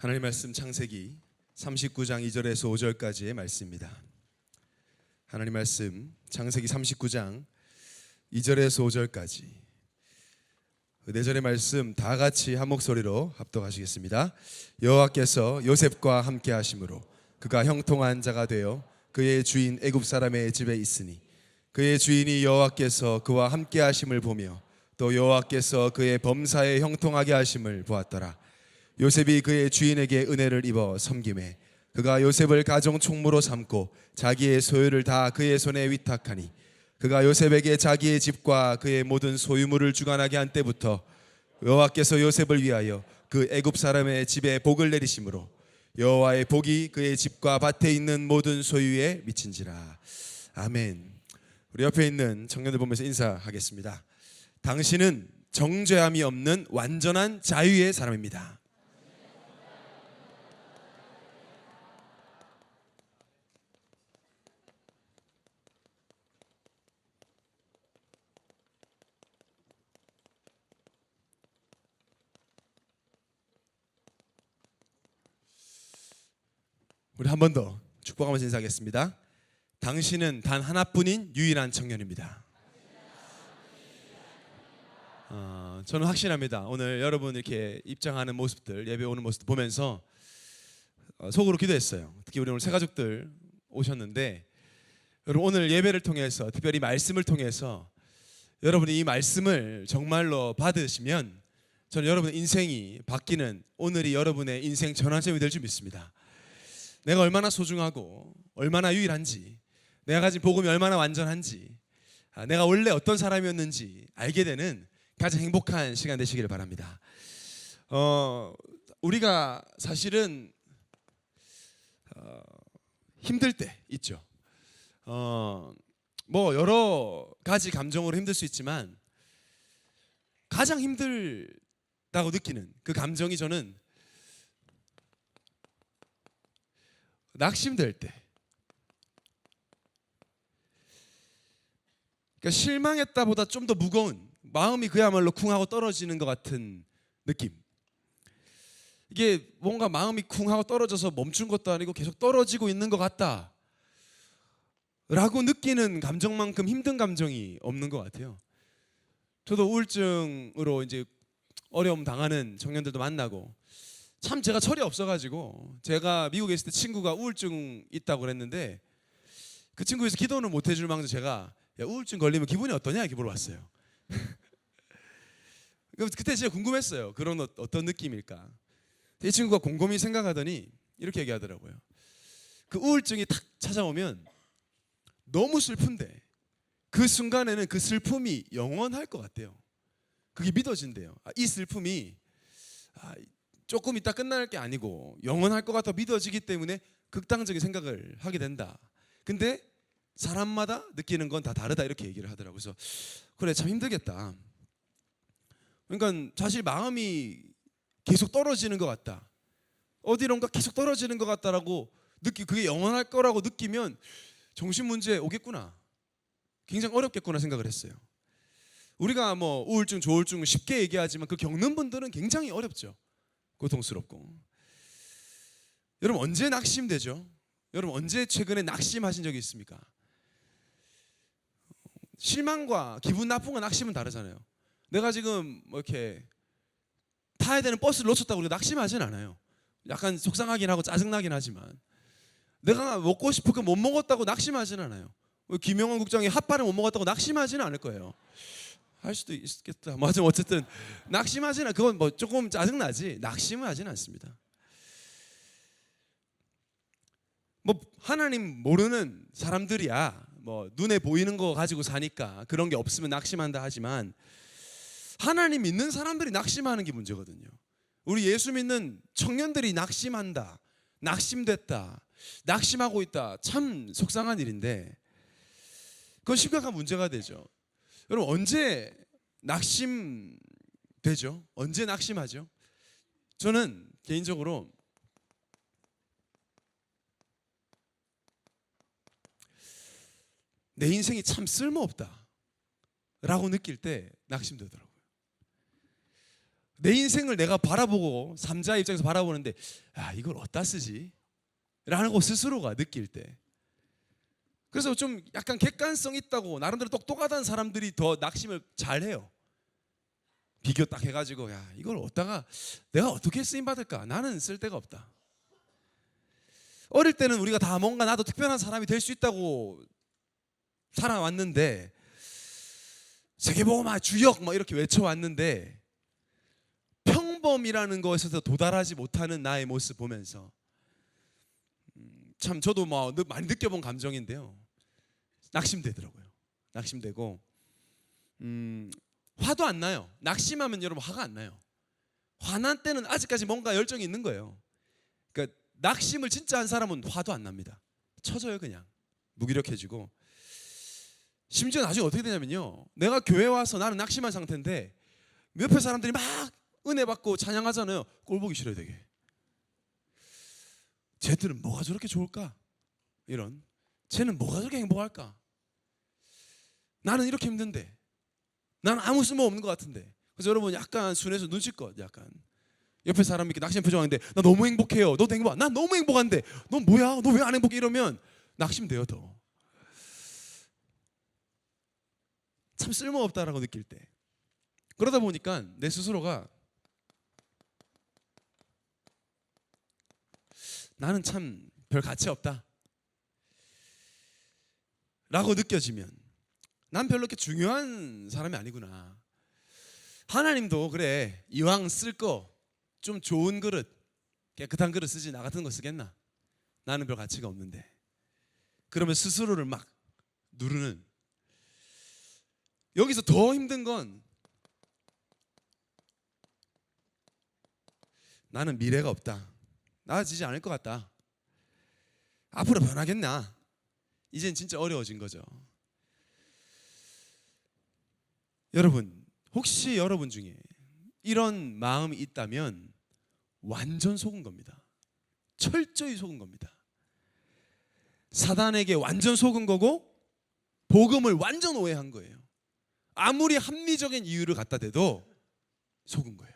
하나님 말씀 창세기 39장 2절에서 5절까지의 말씀입니다. 하나님 말씀 창세기 39장 2절에서 5절까지 네 절의 말씀 다 같이 한 목소리로 합독하시겠습니다. 여호와께서 요셉과 함께 하심으로 그가 형통한 자가 되어 그의 주인 애굽 사람의 집에 있으니 그의 주인이 여호와께서 그와 함께 하심을 보며 또 여호와께서 그의 범사에 형통하게 하심을 보았더라. 요셉이 그의 주인에게 은혜를 입어 섬김에 그가 요셉을 가정 총무로 삼고 자기의 소유를 다 그의 손에 위탁하니 그가 요셉에게 자기의 집과 그의 모든 소유물을 주관하게 한 때부터 여호와께서 요셉을 위하여 그 애굽 사람의 집에 복을 내리심으로 여호와의 복이 그의 집과 밭에 있는 모든 소유에 미친지라. 아멘. 우리 옆에 있는 청년들 보면서 인사하겠습니다. 당신은 정죄함이 없는 완전한 자유의 사람입니다. 우리 한 번 더 축복하면서 인사하겠습니다. 당신은 단 하나뿐인 유일한 청년입니다. 저는 확신합니다. 오늘 여러분 이렇게 입장하는 모습들, 예배 오는 모습 보면서 속으로 기도했어요. 특히 우리 오늘 새가족들 오셨는데 여러분 오늘 예배를 통해서 특별히 말씀을 통해서 여러분이 이 말씀을 정말로 받으시면 저는 여러분의 인생이 바뀌는 오늘이 여러분의 인생 전환점이 될 줄 믿습니다. 내가 얼마나 소중하고 얼마나 유일한지, 내가 가진 복음이 얼마나 완전한지, 내가 원래 어떤 사람이었는지 알게 되는 가장 행복한 시간 되시기를 바랍니다. 우리가 사실은 힘들 때 있죠. 뭐 여러 가지 감정으로 힘들 수 있지만 가장 힘들다고 느끼는 그 감정이 저는 낙심될 때, 그러니까 실망했다보다 좀 더 무거운 마음이 그야말로 쿵하고 떨어지는 것 같은 느낌. 이게 뭔가 마음이 쿵하고 떨어져서 멈춘 것도 아니고 계속 떨어지고 있는 것 같다 라고 느끼는 감정만큼 힘든 감정이 없는 것 같아요. 저도 우울증으로 이제 어려움 당하는 청년들도 만나고, 참 제가 철이 없어가지고 제가 미국에 있을 때 친구가 우울증 있다고 그랬는데 그 친구에서 기도는 못 해줄 망정 제가 야, 우울증 걸리면 기분이 어떠냐 이렇게 물어봤어요. 그때 진짜 궁금했어요. 그런 어떤 느낌일까. 이 친구가 곰곰이 생각하더니 이렇게 얘기하더라고요. 그 우울증이 탁 찾아오면 너무 슬픈데 그 순간에는 그 슬픔이 영원할 것 같대요. 그게 믿어진대요. 이 슬픔이 조금 있다 끝날 게 아니고 영원할 것 같아 믿어지기 때문에 극단적인 생각을 하게 된다. 근데 사람마다 느끼는 건 다 다르다 이렇게 얘기를 하더라고요. 그래서 그래 참 힘들겠다. 그러니까 사실 마음이 계속 떨어지는 것 같다. 어디론가 계속 떨어지는 것 같다라고 그게 영원할 거라고 느끼면 정신 문제 오겠구나. 굉장히 어렵겠구나 생각을 했어요. 우리가 뭐 우울증, 조울증 쉽게 얘기하지만 그 겪는 분들은 굉장히 어렵죠. 고통스럽고. 여러분 언제 낙심되죠? 여러분 언제 최근에 낙심하신 적이 있습니까? 실망과 기분 나쁜과 낙심은 다르잖아요. 내가 지금 뭐 이렇게 타야 되는 버스를 놓쳤다고 우리가 낙심하진 않아요. 약간 속상하긴 하고 짜증나긴 하지만 내가 먹고 싶은 거 못 먹었다고 낙심하진 않아요. 김영환 국장이 핫바를 못 먹었다고 낙심하지는 않을 거예요. 할 수도 있겠다. 맞아, 어쨌든 낙심하지는 그건 뭐 조금 짜증나지 낙심은 하지는 않습니다. 뭐 하나님 모르는 사람들이야 뭐 눈에 보이는 거 가지고 사니까 그런 게 없으면 낙심한다 하지만 하나님 믿는 사람들이 낙심하는 게 문제거든요. 우리 예수 믿는 청년들이 낙심한다, 낙심됐다, 낙심하고 있다, 참 속상한 일인데 그건 심각한 문제가 되죠. 여러분 언제 낙심되죠? 언제 낙심하죠? 저는 개인적으로 내 인생이 참 쓸모없다 라고 느낄 때 낙심되더라고요. 내 인생을 내가 바라보고 삼자의 입장에서 바라보는데 이걸 어디다 쓰지? 라는 거 스스로가 느낄 때, 그래서 좀 약간 객관성 있다고 나름대로 똑똑하다는 사람들이 더 낙심을 잘해요. 비교 딱 해가지고 이걸 어디다가 내가 어떻게 쓰임받을까? 나는 쓸 데가 없다. 어릴 때는 우리가 다 뭔가 나도 특별한 사람이 될 수 있다고 살아왔는데, 세계복음 주역 이렇게 외쳐왔는데, 평범이라는 것에서 도달하지 못하는 나의 모습 보면서 참 저도 많이 느껴본 감정인데요, 낙심되더라고요. 낙심되고 화도 안 나요. 낙심하면 여러분 화가 안 나요. 화난 때는 아직까지 뭔가 열정이 있는 거예요. 그러니까 낙심을 진짜 한 사람은 화도 안 납니다. 쳐져요. 그냥 무기력해지고. 심지어 나중에 어떻게 되냐면요, 내가 교회 와서 나는 낙심한 상태인데 옆에 사람들이 막 은혜 받고 찬양하잖아요. 꼴 보기 싫어요. 되게 쟤들은 뭐가 저렇게 좋을까? 이런, 쟤는 뭐가 저렇게 행복할까? 나는 이렇게 힘든데, 나는 아무 쓸모 없는 것 같은데. 그래서 여러분 약간 순해서 눈치껏 약간 옆에 사람이 이렇게 낙심 표정하는데, 나 너무 행복해요. 너도 행복해? 난 너무 행복한데 넌 뭐야? 너 왜 안 행복해? 이러면 낙심돼요. 더 참 쓸모없다라고 느낄 때. 그러다 보니까 내 스스로가 나는 참 별 가치 없다 라고 느껴지면 난 별로 이렇게 중요한 사람이 아니구나. 하나님도 그래, 이왕 쓸 거 좀 좋은 그릇, 깨끗한 그릇 쓰지 나 같은 거 쓰겠나? 나는 별 가치가 없는데. 그러면 스스로를 막 누르는. 여기서 더 힘든 건 나는 미래가 없다, 나아지지 않을 것 같다, 앞으로 변하겠나? 이젠 진짜 어려워진 거죠. 여러분, 혹시 여러분 중에 이런 마음이 있다면 완전 속은 겁니다. 철저히 속은 겁니다. 사단에게 완전 속은 거고 복음을 완전 오해한 거예요. 아무리 합리적인 이유를 갖다 대도 속은 거예요.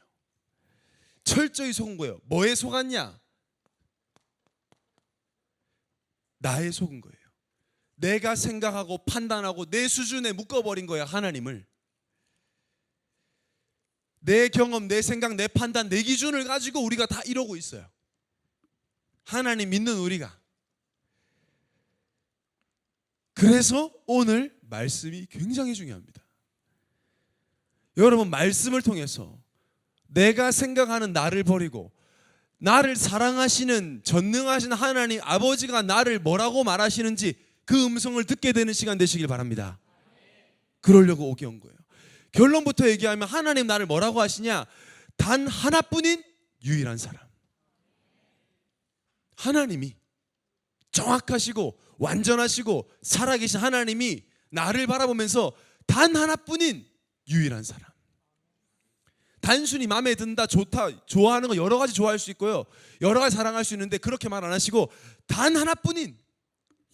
철저히 속은 거예요. 뭐에 속았냐? 나에 속은 거예요. 내가 생각하고 판단하고 내 수준에 묶어버린 거예요. 하나님을. 내 경험, 내 생각, 내 판단, 내 기준을 가지고 우리가 다 이러고 있어요. 하나님 믿는 우리가. 그래서 오늘 말씀이 굉장히 중요합니다. 여러분, 말씀을 통해서 내가 생각하는 나를 버리고 나를 사랑하시는 전능하신 하나님 아버지가 나를 뭐라고 말하시는지 그 음성을 듣게 되는 시간 되시길 바랍니다. 그러려고 오게 온 거예요. 결론부터 얘기하면 하나님 나를 뭐라고 하시냐? 단 하나뿐인 유일한 사람. 하나님이 정확하시고 완전하시고 살아계신 하나님이 나를 바라보면서 단 하나뿐인 유일한 사람. 단순히 마음에 든다, 좋다, 좋아하는 거 여러 가지 좋아할 수 있고요, 여러 가지 사랑할 수 있는데 그렇게 말 안 하시고 단 하나뿐인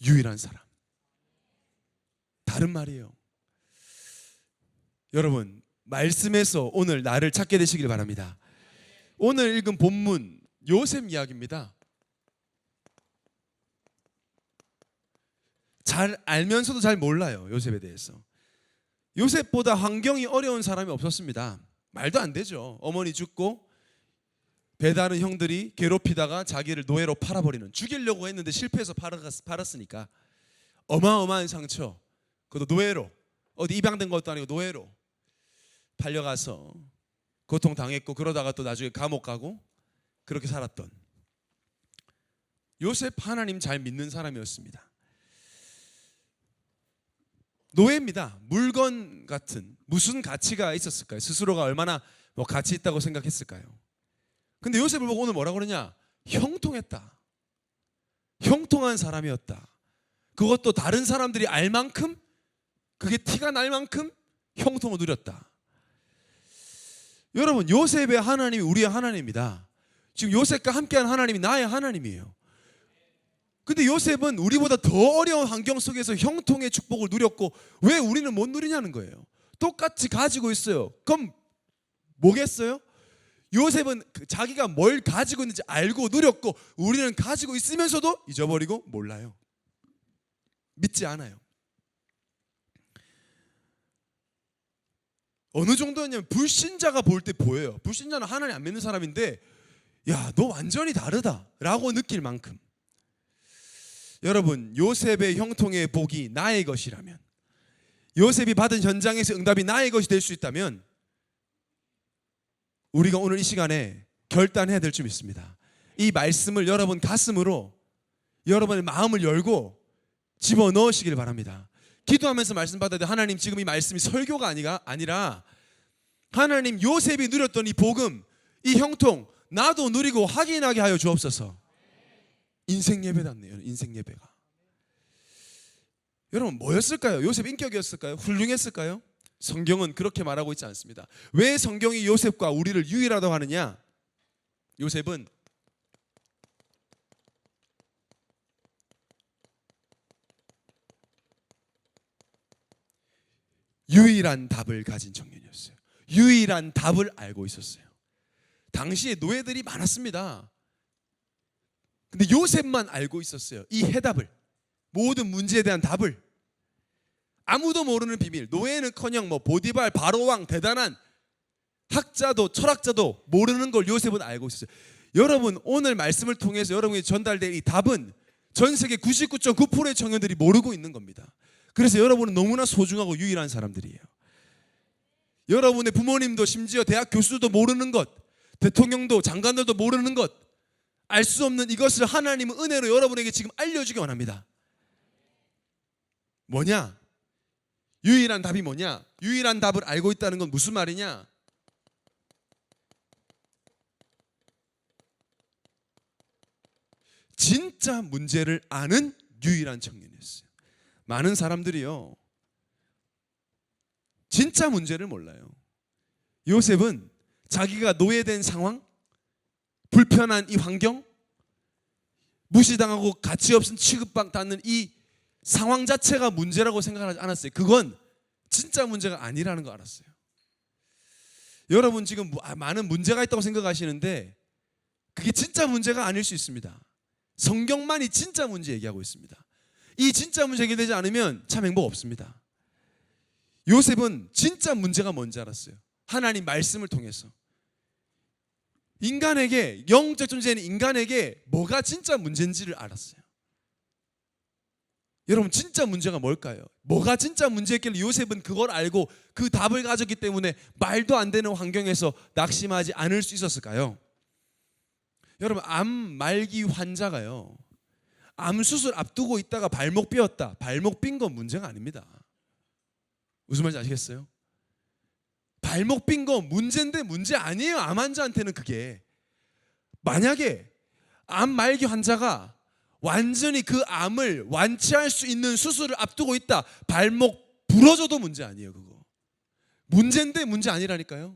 유일한 사람. 다른 말이에요. 여러분, 말씀에서 오늘 나를 찾게 되시길 바랍니다. 오늘 읽은 본문 요셉 이야기입니다. 잘 알면서도 잘 몰라요, 요셉에 대해서. 요셉보다 환경이 어려운 사람이 없었습니다. 말도 안 되죠. 어머니 죽고 배다른 형들이 괴롭히다가 자기를 노예로 팔아버리는, 죽이려고 했는데 실패해서 팔았으니까 어마어마한 상처, 그것도 노예로, 어디 입양된 것도 아니고 노예로 팔려가서 고통당했고, 그러다가 또 나중에 감옥 가고 그렇게 살았던 요셉, 하나님 잘 믿는 사람이었습니다. 노예입니다. 물건 같은, 무슨 가치가 있었을까요? 스스로가 얼마나 가치 있다고 생각했을까요? 근데 요셉을 보고 오늘 뭐라고 그러냐? 형통했다. 형통한 사람이었다. 그것도 다른 사람들이 알 만큼, 그게 티가 날 만큼 형통을 누렸다. 여러분, 요셉의 하나님이 우리의 하나님입니다. 지금 요셉과 함께한 하나님이 나의 하나님이에요. 근데 요셉은 우리보다 더 어려운 환경 속에서 형통의 축복을 누렸고, 왜 우리는 못 누리냐는 거예요. 똑같이 가지고 있어요. 그럼 뭐겠어요? 요셉은 자기가 뭘 가지고 있는지 알고 누렸고, 우리는 가지고 있으면서도 잊어버리고 몰라요. 믿지 않아요. 어느 정도냐면 불신자가 볼 때 보여요. 불신자는 하나님 안 믿는 사람인데, 야, 너 완전히 다르다 라고 느낄 만큼. 여러분, 요셉의 형통의 복이 나의 것이라면, 요셉이 받은 현장에서 응답이 나의 것이 될 수 있다면, 우리가 오늘 이 시간에 결단해야 될 줄 믿습니다. 이 말씀을 여러분 가슴으로, 여러분의 마음을 열고 집어넣으시길 바랍니다. 기도하면서 말씀 받아야 돼. 하나님, 지금 이 말씀이 설교가 아니라 하나님, 요셉이 누렸던 이 복음, 이 형통 나도 누리고 확인하게 하여 주옵소서. 인생 예배답네요. 인생 예배가. 여러분, 뭐였을까요? 요셉 인격이었을까요? 훌륭했을까요? 성경은 그렇게 말하고 있지 않습니다. 왜 성경이 요셉과 우리를 유일하다고 하느냐? 요셉은 유일한 답을 가진 청년이었어요. 유일한 답을 알고 있었어요. 당시에 노예들이 많았습니다. 근데 요셉만 알고 있었어요. 이 해답을, 모든 문제에 대한 답을. 아무도 모르는 비밀. 노예는커녕 보디발, 바로왕, 대단한 학자도 철학자도 모르는 걸 요셉은 알고 있었어요. 여러분, 오늘 말씀을 통해서 여러분에게 전달될 이 답은 전 세계 99.9%의 청년들이 모르고 있는 겁니다. 그래서 여러분은 너무나 소중하고 유일한 사람들이에요. 여러분의 부모님도, 심지어 대학 교수도 모르는 것, 대통령도, 장관들도 모르는 것, 알 수 없는 이것을 하나님은 은혜로 여러분에게 지금 알려주기 원합니다. 뭐냐? 유일한 답이 뭐냐? 유일한 답을 알고 있다는 건 무슨 말이냐? 진짜 문제를 아는 유일한 청년이었어요. 많은 사람들이요, 진짜 문제를 몰라요. 요셉은 자기가 노예된 상황, 불편한 이 환경, 무시당하고 가치 없은 취급받는 이 상황 자체가 문제라고 생각하지 않았어요. 그건 진짜 문제가 아니라는 거 알았어요. 여러분, 지금 많은 문제가 있다고 생각하시는데 그게 진짜 문제가 아닐 수 있습니다. 성경만이 진짜 문제 얘기하고 있습니다. 이 진짜 문제 해결되지 않으면 참 행복 없습니다. 요셉은 진짜 문제가 뭔지 알았어요. 하나님 말씀을 통해서. 인간에게, 영적 존재인 인간에게 뭐가 진짜 문제인지를 알았어요. 여러분, 진짜 문제가 뭘까요? 뭐가 진짜 문제였길래 요셉은 그걸 알고 그 답을 가졌기 때문에 말도 안 되는 환경에서 낙심하지 않을 수 있었을까요? 여러분, 암 말기 환자가요, 암 수술 앞두고 있다가 발목 삐었다. 발목 삔 건 문제가 아닙니다. 무슨 말인지 아시겠어요? 발목 삔 거 문제인데 문제 아니에요. 암 환자한테는. 그게 만약에 암 말기 환자가 완전히 그 암을 완치할 수 있는 수술을 앞두고 있다, 발목 부러져도 문제 아니에요. 그거 문제인데 문제 아니라니까요.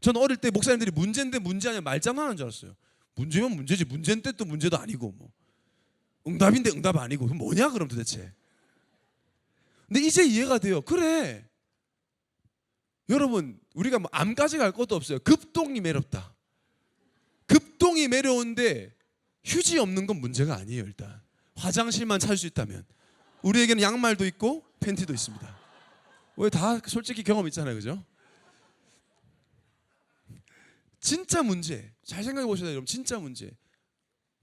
저는 어릴 때 목사님들이 문제인데 문제 아니야 말장난하는 줄 알았어요. 문제면 문제지, 문제인데 또 문제도 아니고, 응답인데 응답 아니고, 그럼 뭐냐 그럼 도대체. 근데 이제 이해가 돼요. 그래, 여러분, 우리가 암까지 갈 것도 없어요. 급동이 매렵다. 급동이 매려운데 휴지 없는 건 문제가 아니에요. 일단 화장실만 찾을 수 있다면. 우리에게는 양말도 있고 팬티도 있습니다. 왜, 다 솔직히 경험 있잖아요, 그죠? 진짜 문제, 잘 생각해 보셔야 돼요. 여러분, 진짜 문제.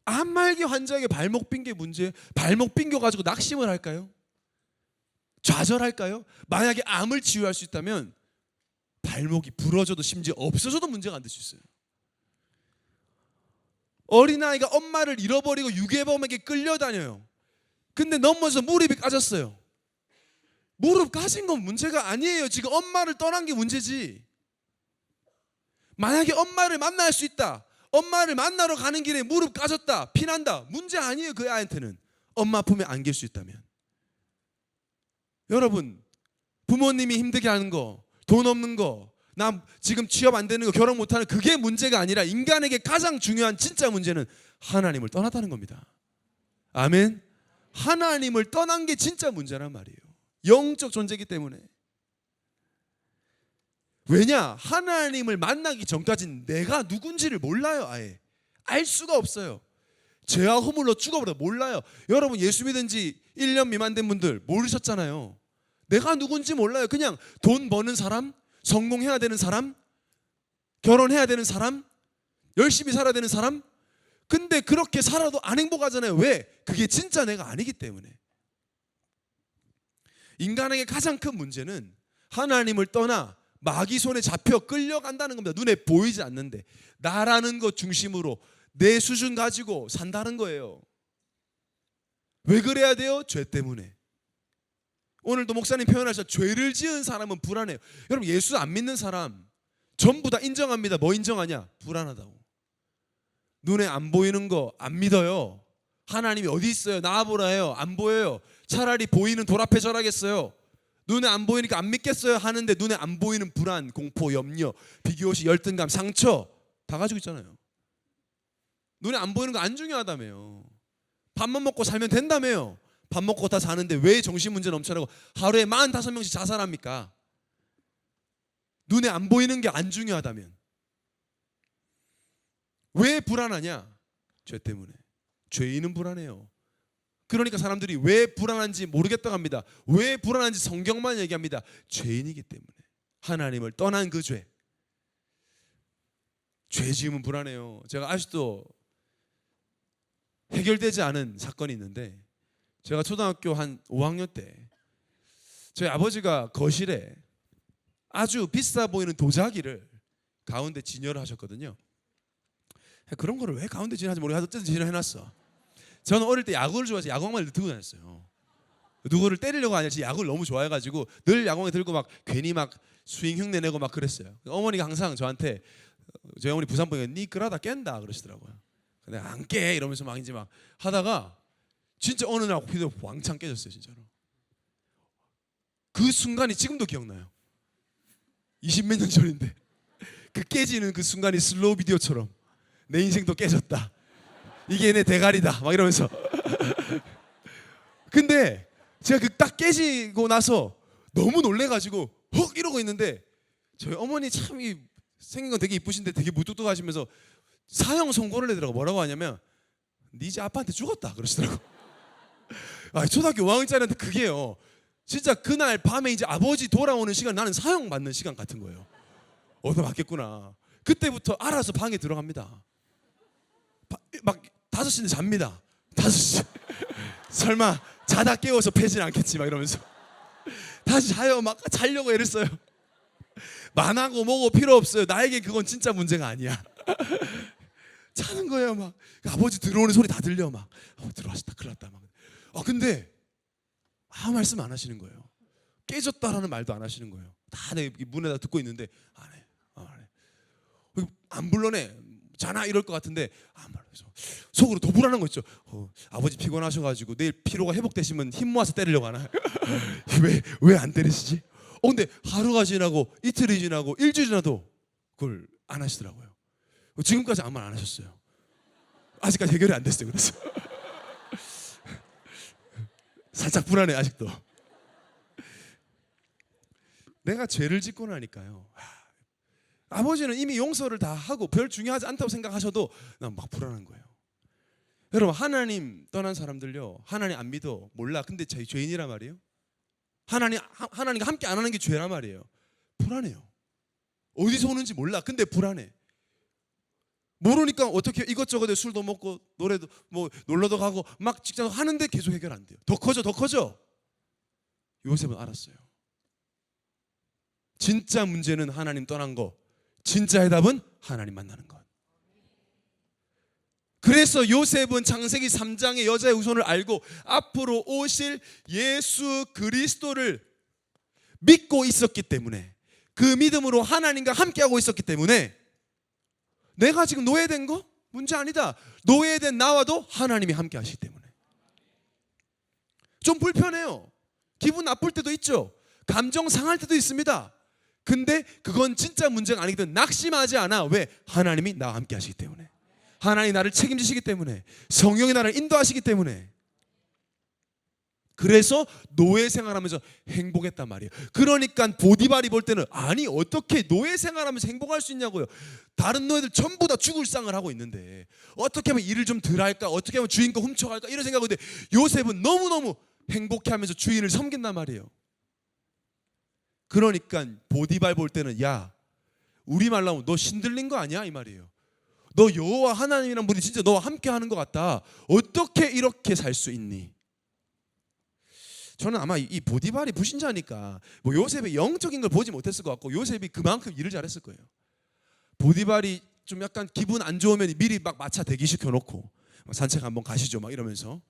암 말기 환자에게 발목 삔 게 문제. 발목 삔겨 가지고 낙심을 할까요? 좌절할까요? 만약에 암을 치유할 수 있다면 발목이 부러져도 심지어 없어져도 문제가 안 될 수 있어요. 어린아이가 엄마를 잃어버리고 유괴범에게 끌려다녀요. 근데 넘어져서 무릎이 까졌어요. 무릎 까진 건 문제가 아니에요. 지금 엄마를 떠난 게 문제지. 만약에 엄마를 만날 수 있다, 엄마를 만나러 가는 길에 무릎 까졌다, 피난다, 문제 아니에요. 그 아이한테는. 엄마 품에 안길 수 있다면. 여러분, 부모님이 힘들게 하는 거, 돈 없는 거, 나 지금 취업 안 되는 거, 결혼 못하는, 그게 문제가 아니라 인간에게 가장 중요한 진짜 문제는 하나님을 떠났다는 겁니다. 아멘. 하나님을 떠난 게 진짜 문제란 말이에요. 영적 존재이기 때문에. 왜냐? 하나님을 만나기 전까지는 내가 누군지를 몰라요. 아예 알 수가 없어요. 죄와 허물로 죽어버려 몰라요. 여러분 예수 믿은 지 1년 미만 된 분들 모르셨잖아요. 내가 누군지 몰라요. 그냥 돈 버는 사람, 성공해야 되는 사람, 결혼해야 되는 사람, 열심히 살아야 되는 사람. 근데 그렇게 살아도 안 행복하잖아요. 왜? 그게 진짜 내가 아니기 때문에. 인간에게 가장 큰 문제는 하나님을 떠나 마귀 손에 잡혀 끌려간다는 겁니다. 눈에 보이지 않는데 나라는 것 중심으로 내 수준 가지고 산다는 거예요. 왜 그래야 돼요? 죄 때문에. 오늘도 목사님 표현하셨 죄를 지은 사람은 불안해요. 여러분 예수 안 믿는 사람 전부 다 인정합니다. 뭐 인정하냐? 불안하다고. 눈에 안 보이는 거 안 믿어요. 하나님이 어디 있어요? 나와보라 해요. 안 보여요. 차라리 보이는 돌 앞에 절하겠어요. 눈에 안 보이니까 안 믿겠어요 하는데 눈에 안 보이는 불안, 공포, 염려, 비교시, 열등감, 상처 다 가지고 있잖아요. 눈에 안 보이는 거 안 중요하다며요. 밥만 먹고 살면 된다며요. 밥 먹고 다 사는데 왜 정신문제 넘쳐나고 하루에 45명씩 자살합니까? 눈에 안 보이는 게 안 중요하다면. 왜 불안하냐? 죄 때문에. 죄인은 불안해요. 그러니까 사람들이 왜 불안한지 모르겠다고 합니다. 왜 불안한지 성경만 얘기합니다. 죄인이기 때문에. 하나님을 떠난 그 죄. 죄 지으면 불안해요. 제가 아직도 해결되지 않은 사건이 있는데 제가 초등학교 한 5학년 때 저희 아버지가 거실에 아주 비싸 보이는 도자기를 가운데 진열을 하셨거든요. 그런 거를 왜 가운데 진열하지 모르겠어요. 어쨌든 진열해놨어. 저는 어릴 때 야구를 좋아해서 야구방망이를 들고 다녔어요. 누구를 때리려고 아니라 야구를 너무 좋아해가지고 늘 야구방망이 들고 막 괜히 막 스윙 흉내 내고 막 그랬어요. 어머니가 항상 저한테 저희 어머니 부산 분이니까 니 그러다 깬다 그러시더라고요. 근데 안 깨 이러면서 막 이제 막 하다가 진짜 어느 날 휘도 왕창 깨졌어요. 진짜로. 그 순간이 지금도 기억나요. 20몇 년 전인데 그 깨지는 그 순간이 슬로우 비디오처럼 내 인생도 깨졌다. 이게 내 대가리다. 막 이러면서. 근데 제가 그 딱 깨지고 나서 너무 놀래가지고 헉 이러고 있는데 저희 어머니 참 생긴 건 되게 이쁘신데 되게 무뚝뚝하시면서 사형 선고를 내더라고. 뭐라고 하냐면 네 집 아빠한테 죽었다 그러시더라고. 초등학교 5학년짜리한테 그게요. 진짜 그날 밤에 이제 아버지 돌아오는 시간 나는 사형 받는 시간 같은 거예요. 어디서 맞겠구나. 그때부터 알아서 방에 들어갑니다. 막 5시인데 잡니다. 5시. 설마 자다 깨워서 패진 않겠지 막 이러면서 다시 자요. 막 자려고 애를 써요. 만하고 뭐고 필요 없어요. 나에게 그건 진짜 문제가 아니야. 자는 거예요. 막 아버지 들어오는 소리 다 들려. 막 들어왔다 큰일 났다 막. 근데 아무 말씀 안 하시는 거예요. 깨졌다라는 말도 안 하시는 거예요. 다 내 문에다 듣고 있는데 안 해. 안 불러내. 자나 이럴 것 같은데 안 불러서 속으로 더 불안한 거 있죠. 아버지 피곤하셔가지고 내일 피로가 회복되시면 힘 모아서 때리려고 하나? 왜 안 때리시지? 근데 하루가 지나고 이틀이 지나고 일주일 지나도 그걸 안 하시더라고요. 지금까지 아무 말 안 하셨어요. 아직까지 해결이 안 됐어요. 그래서 살짝 불안해 아직도. 내가 죄를 짓고 나니까요. 아버지는 이미 용서를 다 하고 별 중요하지 않다고 생각하셔도 난 막 불안한 거예요. 여러분 하나님 떠난 사람들요. 하나님 안 믿어 몰라. 근데 자기 죄인이란 말이에요. 하나님과 함께 안 하는 게 죄란 말이에요. 불안해요. 어디서 오는지 몰라. 근데 불안해. 모르니까 어떻게 이것저것 술도 먹고 노래도 뭐 놀러도 가고 막 직장 하는데 계속 해결 안 돼요. 더 커져. 요셉은 알았어요. 진짜 문제는 하나님 떠난 거. 진짜 해답은 하나님 만나는 것. 그래서 요셉은 창세기 3장의 여자의 후손을 알고 앞으로 오실 예수 그리스도를 믿고 있었기 때문에 그 믿음으로 하나님과 함께하고 있었기 때문에 내가 지금 노예된 거 문제 아니다. 노예된 나와도 하나님이 함께 하시기 때문에. 좀 불편해요. 기분 나쁠 때도 있죠. 감정 상할 때도 있습니다. 근데 그건 진짜 문제가 아니거든. 낙심하지 않아. 왜? 하나님이 나와 함께 하시기 때문에. 하나님이 나를 책임지시기 때문에. 성령이 나를 인도하시기 때문에. 그래서 노예 생활하면서 행복했단 말이에요. 그러니까 보디발이 볼 때는 아니 어떻게 노예 생활하면서 행복할 수 있냐고요. 다른 노예들 전부 다 죽을 상을 하고 있는데 어떻게 하면 일을 좀 덜 할까, 어떻게 하면 주인 거 훔쳐갈까 이런 생각인데 요셉은 너무너무 행복해하면서 주인을 섬긴단 말이에요. 그러니까 보디발 볼 때는 야 우리말로 하면 너 신들린 거 아니야 이 말이에요. 너 여호와 하나님이란 분이 진짜 너와 함께 하는 것 같다. 어떻게 이렇게 살 수 있니? 저는 아마 이 보디발이 불신자니까 뭐 요셉의 영적인 걸 보지 못했을 것 같고 요셉이 그만큼 일을 잘했을 거예요. 보디발이 좀 약간 기분 안 좋으면 미리 막 마차 대기시켜 놓고 산책 한번 가시죠 막 이러면서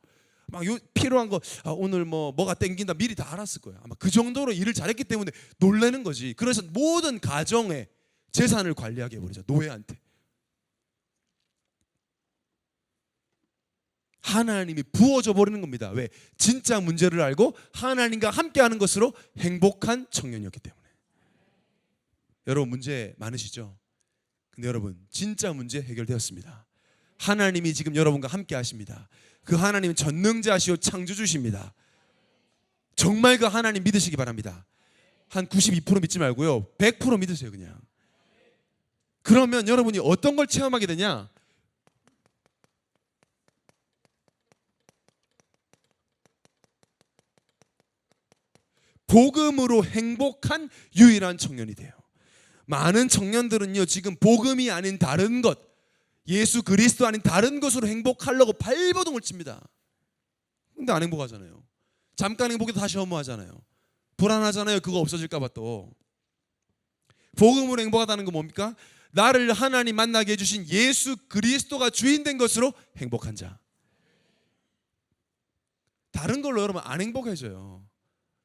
막 필요한 거 오늘 뭐가 땡긴다 미리 다 알았을 거예요. 아마 그 정도로 일을 잘했기 때문에 놀라는 거지. 그래서 모든 가정의 재산을 관리하게 해버리죠. 노예한테. 하나님이 부어줘 버리는 겁니다. 왜? 진짜 문제를 알고 하나님과 함께하는 것으로 행복한 청년이었기 때문에. 여러분 문제 많으시죠? 근데 여러분 진짜 문제 해결되었습니다. 하나님이 지금 여러분과 함께 하십니다. 그 하나님은 전능자시오 창조주십니다. 정말 그 하나님 믿으시기 바랍니다. 한 92% 믿지 말고요 100% 믿으세요. 그냥. 그러면 여러분이 어떤 걸 체험하게 되냐? 복음으로 행복한 유일한 청년이 돼요. 많은 청년들은요 지금 복음이 아닌 다른 것, 예수 그리스도 아닌 다른 것으로 행복하려고 발버둥을 칩니다. 근데 안 행복하잖아요. 잠깐 행복해도 다시 허무하잖아요. 불안하잖아요. 그거 없어질까 봐 또. 복음으로 행복하다는 건 뭡니까? 나를 하나님 만나게 해주신 예수 그리스도가 주인 된 것으로 행복한 자. 다른 걸로 여러분 안 행복해져요.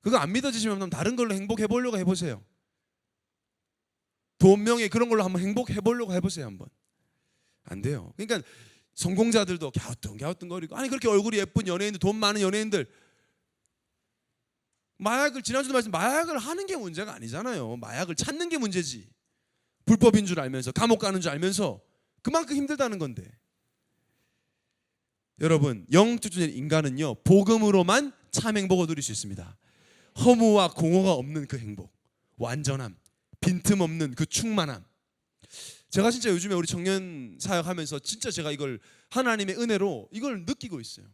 그거 안 믿어지시면 다른 걸로 행복해 보려고 해보세요. 돈, 명예 그런 걸로 한번 행복해 보려고 해보세요. 한번. 안 돼요. 그러니까 성공자들도 갸우뚱거리고 아니 그렇게 얼굴이 예쁜 연예인들, 돈 많은 연예인들 마약을 지난주도 말씀 마약을 하는 게 문제가 아니잖아요. 마약을 찾는 게 문제지. 불법인 줄 알면서 감옥 가는 줄 알면서 그만큼 힘들다는 건데. 여러분 영적인 인간은요 복음으로만 참 행복을 누릴 수 있습니다. 허무와 공허가 없는 그 행복, 완전함, 빈틈없는 그 충만함. 제가 진짜 요즘에 우리 청년 사역하면서 진짜 제가 이걸 하나님의 은혜로 이걸 느끼고 있어요.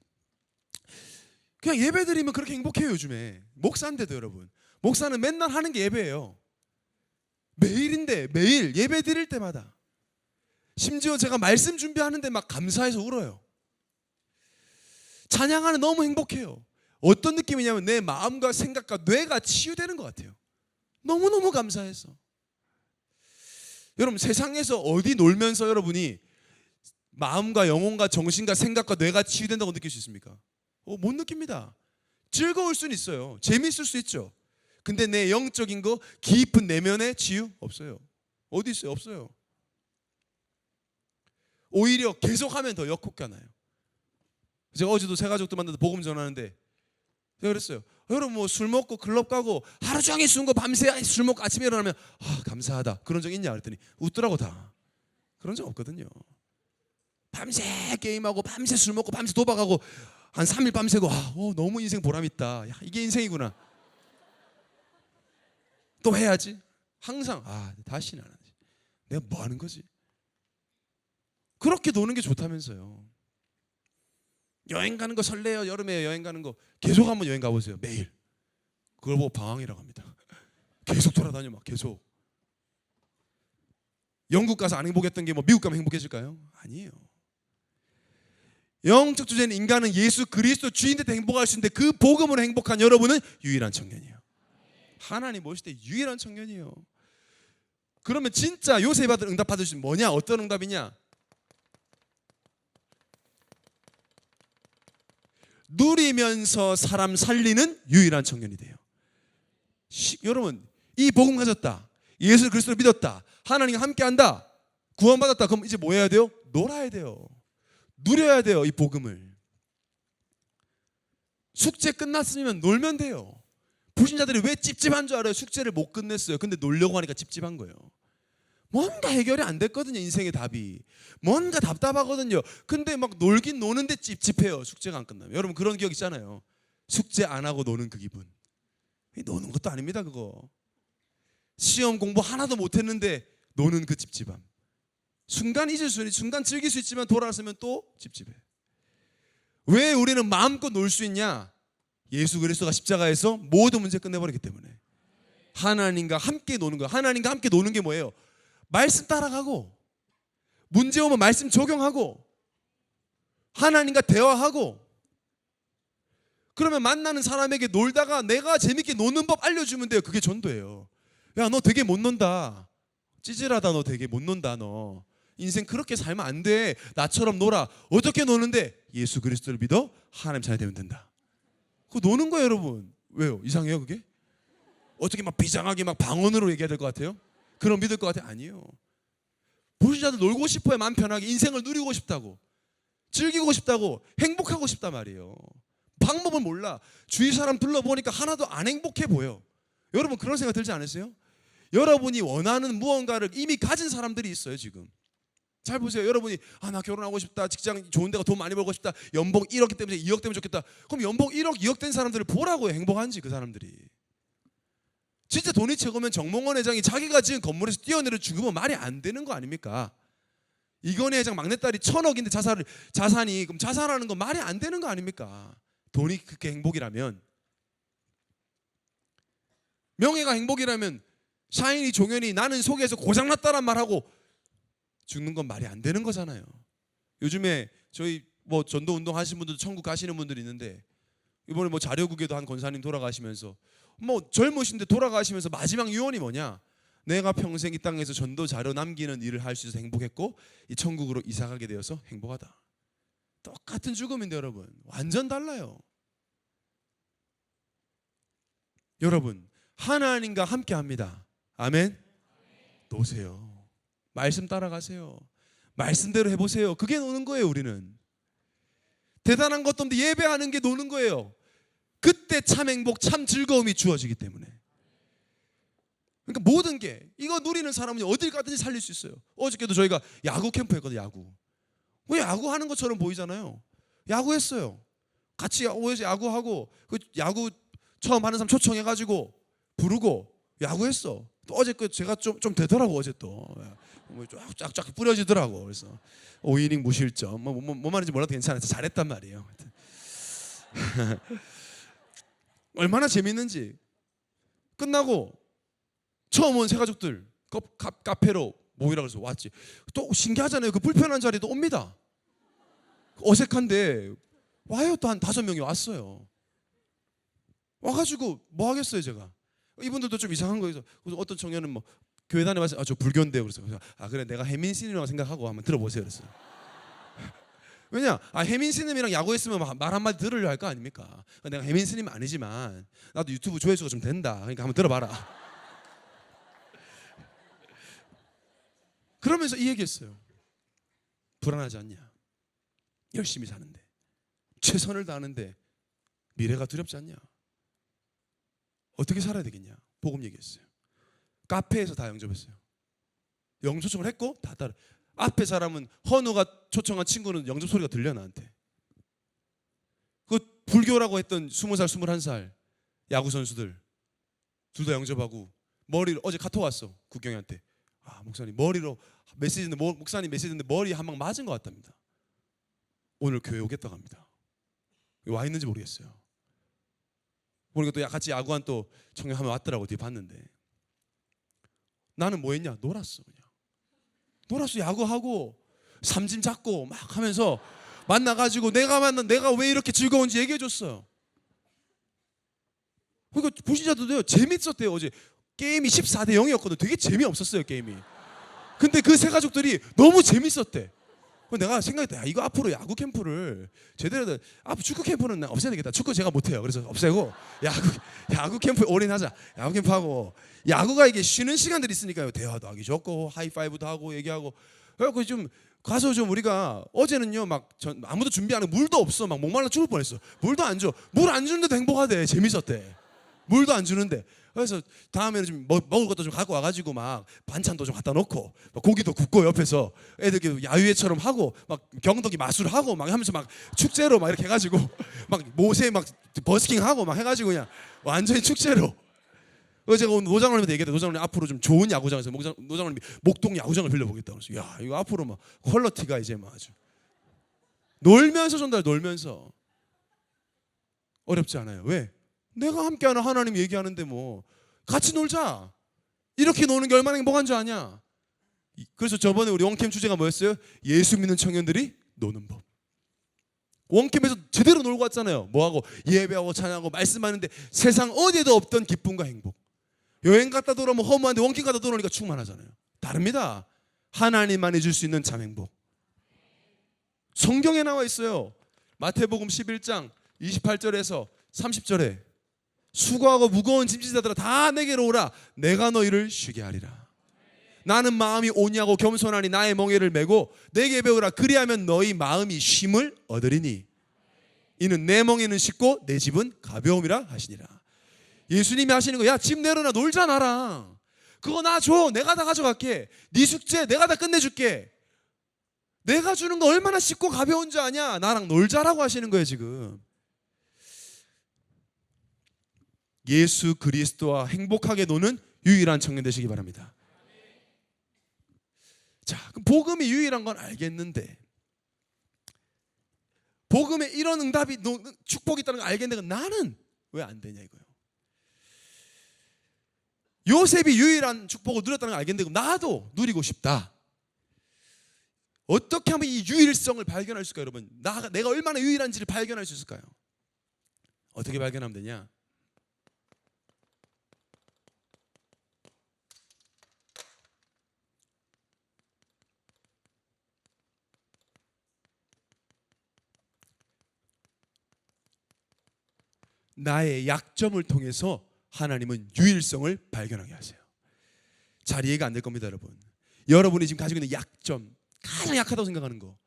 그냥 예배 드리면 그렇게 행복해요. 요즘에 목사인데도 여러분 목사는 맨날 하는 게 예배예요. 매일인데 매일 예배 드릴 때마다 심지어 제가 말씀 준비하는데 막 감사해서 울어요. 찬양하는 너무 행복해요. 어떤 느낌이냐면 내 마음과 생각과 뇌가 치유되는 것 같아요. 너무너무 감사해서. 여러분 세상에서 어디 놀면서 여러분이 마음과 영혼과 정신과 생각과 뇌가 치유된다고 느낄 수 있습니까? 못 느낍니다. 즐거울 수는 있어요. 재미있을 수 있죠. 근데 내 영적인 거 깊은 내면의 치유? 없어요. 어디 있어요? 없어요. 오히려 계속하면 더 역효과 나요. 제가 어제도 새 가족들 만나서 복음 전하는데 제가 그랬어요. 여러분 뭐 술 먹고 클럽 가고 하루 종일 술 먹고 밤새 술 먹고 아침에 일어나면 감사하다 그런 적 있냐 그랬더니 웃더라고 다. 그런 적 없거든요. 밤새 게임하고 밤새 술 먹고 밤새 도박하고 한 3일 밤새고 너무 인생 보람있다. 야, 이게 인생이구나. 또 해야지. 항상 다시는 안 하지. 내가 뭐 하는 거지? 그렇게 노는 게 좋다면서요. 여행 가는 거 설레요. 여름에 여행 가는 거 계속 한번 여행 가보세요. 매일. 그걸 보고 방황이라고 합니다. 계속 돌아다녀 막 계속. 영국 가서 안 행복했던 게 뭐 미국 가면 행복해질까요? 아니에요. 영적 주제는 인간은 예수 그리스도 주인 될 때 행복할 수 있는데 그 복음으로 행복한 여러분은 유일한 청년이에요. 하나님 모실 때 유일한 청년이에요. 그러면 진짜 요셉이 받은 응답 받으시면 뭐냐? 어떤 응답이냐? 누리면서 사람 살리는 유일한 청년이 돼요. 여러분 이 복음 가졌다. 예수 그리스도를 믿었다. 하나님과 함께한다. 구원받았다. 그럼 이제 뭐 해야 돼요? 놀아야 돼요. 누려야 돼요. 이 복음을. 숙제 끝났으면 놀면 돼요. 불신자들이 왜 찝찝한 줄 알아요? 숙제를 못 끝냈어요. 근데 놀려고 하니까 찝찝한 거예요. 뭔가 해결이 안 됐거든요. 인생의 답이. 뭔가 답답하거든요. 근데 막 놀긴 노는데 찝찝해요. 숙제가 안 끝나면. 여러분 그런 기억 있잖아요. 숙제 안 하고 노는 그 기분. 노는 것도 아닙니다. 그거. 시험 공부 하나도 못했는데 노는 그 찝찝함. 순간 잊을 수 있는, 순간 즐길 수 있지만 돌아서면 또 찝찝해. 왜 우리는 마음껏 놀 수 있냐? 예수 그리스도가 십자가에서 모든 문제 끝내버렸기 때문에. 하나님과 함께 노는 거예요. 하나님과 함께 노는 게 뭐예요? 말씀 따라가고, 문제 오면 말씀 적용하고, 하나님과 대화하고. 그러면 만나는 사람에게 놀다가 내가 재밌게 노는 법 알려주면 돼요. 그게 전도예요. 야, 너 되게 못 논다. 찌질하다. 너 되게 못 논다. 너 인생 그렇게 살면 안 돼. 나처럼 놀아. 어떻게 노는데? 예수 그리스도를 믿어 하나님 자녀 되면 된다. 그거 노는 거예요, 여러분. 왜요? 이상해요, 그게? 어떻게 막 비장하게 막 방언으로 얘기해야 될 것 같아요? 그럼 믿을 것 같아요? 아니에요. 불신자들 놀고 싶어요. 마음 편하게 인생을 누리고 싶다고, 즐기고 싶다고, 행복하고 싶단 말이에요. 방법을 몰라. 주위 사람 둘러보니까 하나도 안 행복해 보여. 여러분 그런 생각 들지 않으세요? 여러분이 원하는 무언가를 이미 가진 사람들이 있어요. 지금 잘 보세요. 여러분이 나 결혼하고 싶다, 직장 좋은 데가 돈 많이 벌고 싶다, 연봉 1억 때문에 2억 되면 좋겠다. 그럼 연봉 1억 2억 된 사람들을 보라고요. 행복한지. 그 사람들이 진짜 돈이 최고면 정몽원 회장이 자기가 지은 건물에서 뛰어내려 죽으면 말이 안 되는 거 아닙니까? 이건희 회장 막내딸이 1,000억인데 자산이 그럼 자살하는 건 말이 안 되는 거 아닙니까? 돈이 그렇게 행복이라면, 명예가 행복이라면 샤인이 종현이 나는 속에서 고장났다란 말하고 죽는 건 말이 안 되는 거잖아요. 요즘에 저희 뭐 전도 운동 하시는 분들도 천국 가시는 분들이 있는데, 이번에 뭐 자료국에도 한 권사님 돌아가시면서 뭐 젊으신데 돌아가시면서 마지막 유언이 뭐냐? 내가 평생 이 땅에서 전도 자료 남기는 일을 할 수 있어서 행복했고 이 천국으로 이사가게 되어서 행복하다. 똑같은 죽음인데 여러분 완전 달라요. 여러분 하나님과 함께 합니다. 아멘. 노세요. 말씀 따라가세요. 말씀대로 해보세요. 그게 노는 거예요. 우리는 대단한 것도 없는데 예배하는 게 노는 거예요. 그때 참 행복, 참 즐거움이 주어지기 때문에. 그러니까 모든 게 이거 누리는 사람은 어딜 가든지 살릴 수 있어요. 어저께도 저희가 야구 캠프 했거든요. 야구. 왜 야구하는 것처럼 보이잖아요. 야구했어요. 같이 야구하고 그 야구 처음 하는 사람 초청해가지고 부르고 야구했어. 또 어제 그 제가 좀 되더라고. 어제 또 쫙쫙 뿌려지더라고. 그래서 5이닝 무실점 뭐 말인지 몰라도 괜찮아서 잘했단 말이에요. 얼마나 재밌는지. 끝나고 처음 온 새가족들 카페로 모이라 그래서 왔지. 또 신기하잖아요. 그 불편한 자리도 옵니다. 어색한데 와요. 또 한 5명이 왔어요. 와가지고 뭐 하겠어요. 제가 이분들도 좀 이상한 거예요. 그래서 어떤 청년은 뭐 교회 다녀봤어요. 저 불교인데요. 그래서 그래 내가 혜민 스님이라고 생각하고 한번 들어보세요. 그랬어요. 왜냐? 혜민 스님이랑 야구했으면 말 한마디 들으려 할 거 아닙니까? 내가 혜민 스님은 아니지만 나도 유튜브 조회수가 좀 된다. 그러니까 한번 들어봐라. 그러면서 이 얘기했어요. 불안하지 않냐? 열심히 사는데, 최선을 다하는데 미래가 두렵지 않냐? 어떻게 살아야 되겠냐? 복음 얘기했어요. 카페에서 다 영접했어요. 영접 초청을 했고 다 따라. 앞에 사람은 헌우가 초청한 친구는 영접 소리가 들려 나한테. 그 불교라고 했던 20살 21살 야구 선수들 둘 다 영접하고 머리를 어제 카톡 왔어. 국경이한테. 목사님 머리로 메시지인데 목사님 메시지인데 머리 한 방 맞은 것 같답니다. 오늘 교회 오겠다고 합니다. 와 있는지 모르겠어요. 보니까 또 같이 야구한 또 청년 하면 왔더라고. 뒤에 봤는데 나는 뭐 했냐? 놀았어. 그냥 놀았어. 야구하고 삼진 잡고 막 하면서 만나가지고 내가 왜 이렇게 즐거운지 얘기해 줬어요. 그러니까 불신자들도요 재밌었대요. 어제 게임이 14대 0이었거든. 되게 재미없었어요 게임이. 근데 그 세 가족들이 너무 재밌었대. 내가 생각했다. 이거 앞으로 야구 캠프를 제대로 앞으로 축구 캠프는 없애야 되겠다. 축구 제가 못해요. 그래서 없애고 야구 캠프 올인하자. 야구 캠프 하고 야구가 이게 쉬는 시간들이 있으니까요. 대화도 하기 좋고 하이파이브도 하고 얘기하고. 그래서 좀 가서 좀 우리가 어제는요 아무도 준비 안 하고 물도 없어. 막 목말라 죽을 뻔했어. 물도 안 줘. 물 안 주는데도 행복하대. 재밌었대. 물도 안 주는데 그래서 다음에는 좀 먹을 것도 좀 갖고 와가지고 막 반찬도 좀 갖다 놓고 막 고기도 굽고 옆에서 애들 야유회처럼 하고 막 경덕이 마술하고 막 하면서 막 축제로 막 이렇게 해가지고 막 모세 막 버스킹하고 막 해가지고 그냥 완전히 축제로. 그래서 제가 오늘 노장로님한테 얘기했는데 노장로님 앞으로 좀 좋은 야구장에서 노장로님이 목동 야구장을 빌려보겠다고 그래서 야 이거 앞으로 막 퀄러티가 이제 막 아주 놀면서 전달 놀면서 어렵지 않아요. 왜? 내가 함께하는 하나님 얘기하는데 뭐 같이 놀자. 이렇게 노는 게 얼마나 행복한 줄 아냐. 그래서 저번에 우리 원캠 주제가 뭐였어요? 예수 믿는 청년들이 노는 법. 원캠에서 제대로 놀고 왔잖아요. 뭐하고? 예배하고 찬양하고 말씀하는데 세상 어디에도 없던 기쁨과 행복. 여행 갔다 돌아오면 허무한데 원캠 갔다 돌아오니까 충만하잖아요. 다릅니다. 하나님만 해줄 수 있는 참 행복. 성경에 나와 있어요. 마태복음 11장 28절에서 30절에 수고하고 무거운 짐진 자들아 다 내게로 오라. 내가 너희를 쉬게 하리라. 나는 마음이 온유하고 겸손하니 나의 멍에를 메고 내게 배우라. 그리하면 너희 마음이 쉼을 얻으리니 이는 내 멍에는 쉽고 내 집은 가벼움이라 하시니라. 예수님이 하시는 거, 야 집 내려놔 놀자 나랑. 그거 나 줘. 내가 다 가져갈게. 네 숙제 내가 다 끝내줄게. 내가 주는 거 얼마나 쉽고 가벼운 줄 아냐. 나랑 놀자라고 하시는 거예요 지금. 예수 그리스도와 행복하게 노는 유일한 청년 되시기 바랍니다. 자, 그럼 복음이 유일한 건 알겠는데 복음에 이런 응답이 축복이 있다는 걸 알겠는데 나는 왜 안 되냐 이거예요. 요셉이 유일한 축복을 누렸다는 걸 알겠는데 나도 누리고 싶다. 어떻게 하면 이 유일성을 발견할 수 있을까요, 여러분? 내가 얼마나 유일한지를 발견할 수 있을까요? 어떻게 발견하면 되냐? 나의 약점을 통해서 하나님은 유일성을 발견하게 하세요. 잘 이해가 안 될 겁니다, 여러분. 여러분이 지금 가지고 있는 약점, 가장 약하다고 생각하는 거,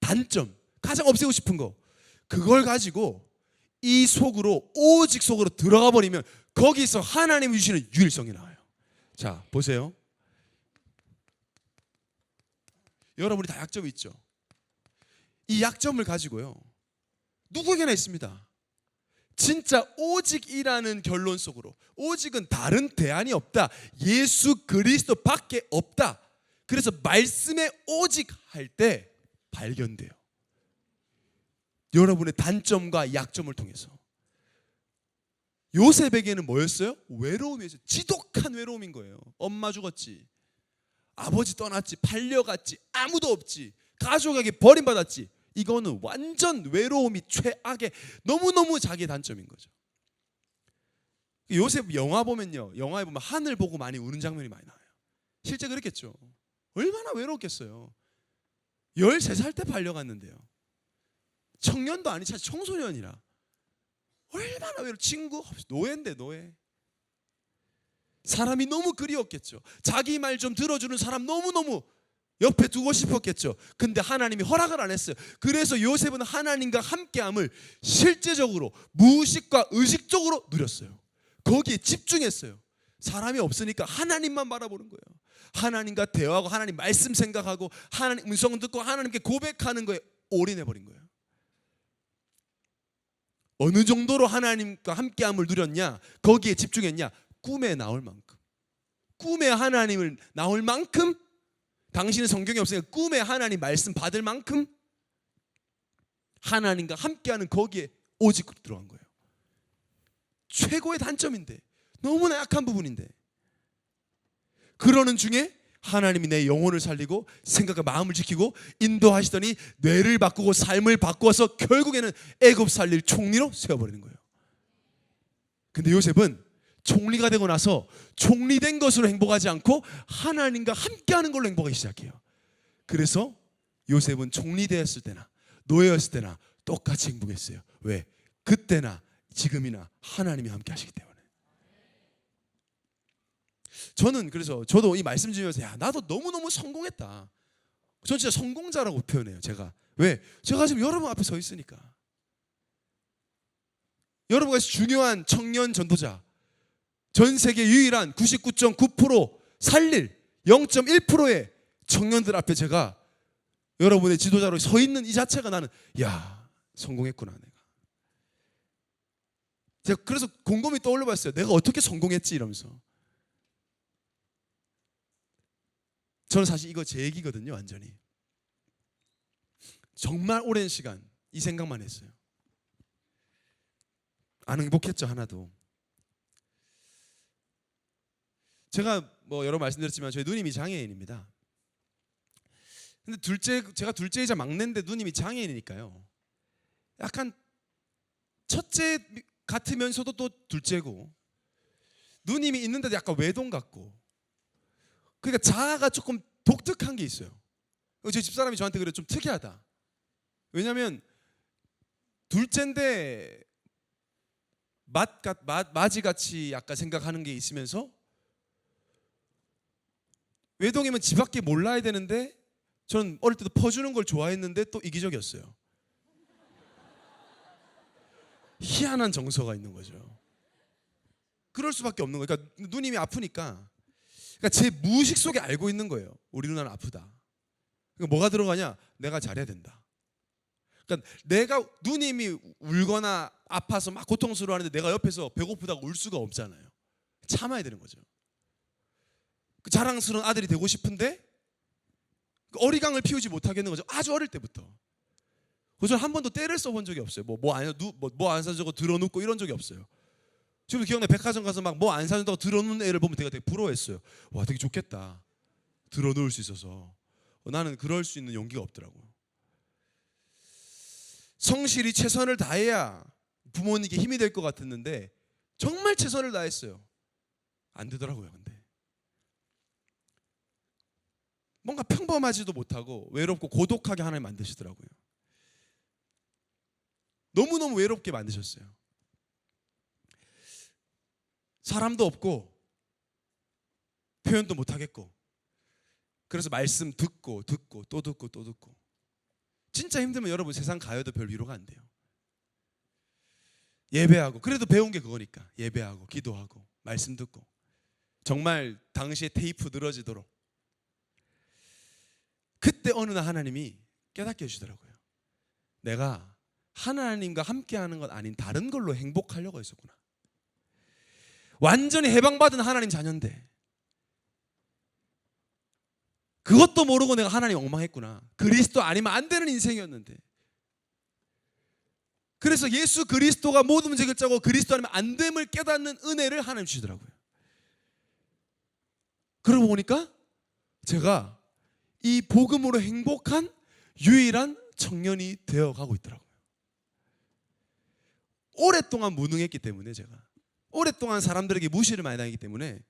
단점, 가장 없애고 싶은 거, 그걸 가지고 이 속으로 오직 속으로 들어가 버리면 거기서 하나님이 주시는 유일성이 나와요. 자, 보세요. 여러분이 다 약점이 있죠. 이 약점을 가지고요 누구에게나 있습니다. 진짜 오직이라는 결론 속으로, 오직은 다른 대안이 없다, 예수 그리스도 밖에 없다, 그래서 말씀에 오직 할 때 발견돼요. 여러분의 단점과 약점을 통해서. 요셉에게는 뭐였어요? 외로움이었어요. 지독한 외로움인 거예요. 엄마 죽었지, 아버지 떠났지, 팔려갔지, 아무도 없지, 가족에게 버림받았지. 이거는 완전 외로움이 최악의, 너무너무 자기의 단점인 거죠. 요셉 영화 보면요, 영화에 보면 하늘 보고 많이 우는 장면이 많이 나와요. 실제 그랬겠죠. 얼마나 외롭겠어요. 13살 때 팔려갔는데요. 청년도 아니 사실 청소년이라 얼마나 친구 노예인데 노예. 사람이 너무 그리웠겠죠. 자기 말 좀 들어주는 사람 너무너무 옆에 두고 싶었겠죠. 근데 하나님이 허락을 안 했어요. 그래서 요셉은 하나님과 함께함을 실제적으로 무의식과 의식적으로 누렸어요. 거기에 집중했어요. 사람이 없으니까 하나님만 바라보는 거예요. 하나님과 대화하고 하나님 말씀 생각하고 하나님 음성 듣고 하나님께 고백하는 거에 올인해버린 거예요. 어느 정도로 하나님과 함께함을 누렸냐, 거기에 집중했냐, 꿈에 나올 만큼, 꿈에 하나님을 나올 만큼, 당신은 성경이 없으니까 꿈에 하나님 말씀 받을 만큼 하나님과 함께하는 거기에 오직 들어간 거예요. 최고의 단점인데, 너무나 약한 부분인데, 그러는 중에 하나님이 내 영혼을 살리고 생각과 마음을 지키고 인도하시더니 뇌를 바꾸고 삶을 바꾸어서 결국에는 애굽 살릴 총리로 세워버리는 거예요. 근데 요셉은 총리가 되고 나서 총리된 것으로 행복하지 않고 하나님과 함께하는 걸로 행복하기 시작해요. 그래서 요셉은 총리되었을 때나 노예였을 때나 똑같이 행복했어요. 왜? 그때나 지금이나 하나님이 함께 하시기 때문에. 저는 그래서 저도 이 말씀 드리면서 야, 나도 너무너무 성공했다. 전 진짜 성공자라고 표현해요. 제가. 왜? 제가 지금 여러분 앞에 서 있으니까. 여러분과 중요한 청년 전도자, 전 세계 유일한 99.9% 살릴 0.1%의 청년들 앞에 제가 여러분의 지도자로 서 있는 이 자체가 나는 야, 성공했구나 내가. 제가 그래서 곰곰이 떠올려 봤어요. 내가 어떻게 성공했지 이러면서. 저는 사실 이거 제 얘기거든요. 완전히 정말 오랜 시간 이 생각만 했어요. 안 행복했죠. 하나도. 제가 뭐 여러 말씀드렸지만 저희 누님이 장애인입니다. 근데 제가 둘째이자 막내인데 누님이 장애인이니까요. 약간 첫째 같으면서도 또 둘째고, 누님이 있는데도 약간 외동 같고, 그러니까 자아가 조금 독특한 게 있어요. 제 집사람이 저한테 그래, 좀 특이하다. 왜냐하면 둘째인데 마지같이 약간 생각하는 게 있으면서, 외동이면 지 밖에 몰라야 되는데 저는 어릴 때도 퍼주는 걸 좋아했는데 또 이기적이었어요. 희한한 정서가 있는 거죠. 그럴 수밖에 없는 거예요. 그러니까 누님이 아프니까, 그러니까 제 무의식 속에 알고 있는 거예요. 우리 누나는 아프다. 그러니까 뭐가 들어가냐? 내가 잘해야 된다. 그러니까 내가, 누님이 울거나 아파서 막 고통스러워하는데 내가 옆에서 배고프다고 울 수가 없잖아요. 참아야 되는 거죠. 그 자랑스러운 아들이 되고 싶은데 어리광을 피우지 못하겠는 거죠. 아주 어릴 때부터. 저는 한 번도 때를 써본 적이 없어요. 뭐 안 사주고 들어눕고 이런 적이 없어요. 지금 기억나요. 백화점 가서 막 뭐 안 사준다고 들어눕는 애를 보면 되게 부러워했어요. 와, 되게 좋겠다. 들어놓을 수 있어서. 나는 그럴 수 있는 용기가 없더라고요. 성실히 최선을 다해야 부모님께 힘이 될 것 같았는데 정말 최선을 다했어요. 안 되더라고요. 근데 뭔가 평범하지도 못하고 외롭고 고독하게 하나님 만드시더라고요. 너무너무 외롭게 만드셨어요. 사람도 없고 표현도 못하겠고, 그래서 말씀 듣고 또 듣고. 진짜 힘들면 여러분 세상 가요도 별 위로가 안 돼요. 예배하고, 그래도 배운 게 그거니까 예배하고 기도하고 말씀 듣고, 정말 당시에 테이프 늘어지도록. 그때 어느 날 하나님이 깨닫게 해주시더라고요. 내가 하나님과 함께하는 것 아닌 다른 걸로 행복하려고 했었구나. 완전히 해방받은 하나님 자녀인데 그것도 모르고 내가 하나님 엉망했구나. 그리스도 아니면 안 되는 인생이었는데, 그래서 예수 그리스도가 모든 문제 결정하고 그리스도 아니면 안 됨을 깨닫는 은혜를 하나님 주시더라고요. 그러고 보니까 제가 이 복음으로 행복한 유일한 청년이 되어가고 있더라고요. 오랫동안 무능했기 때문에, 제가 오랫동안 사람들에게 무시를 많이 당했기 때문에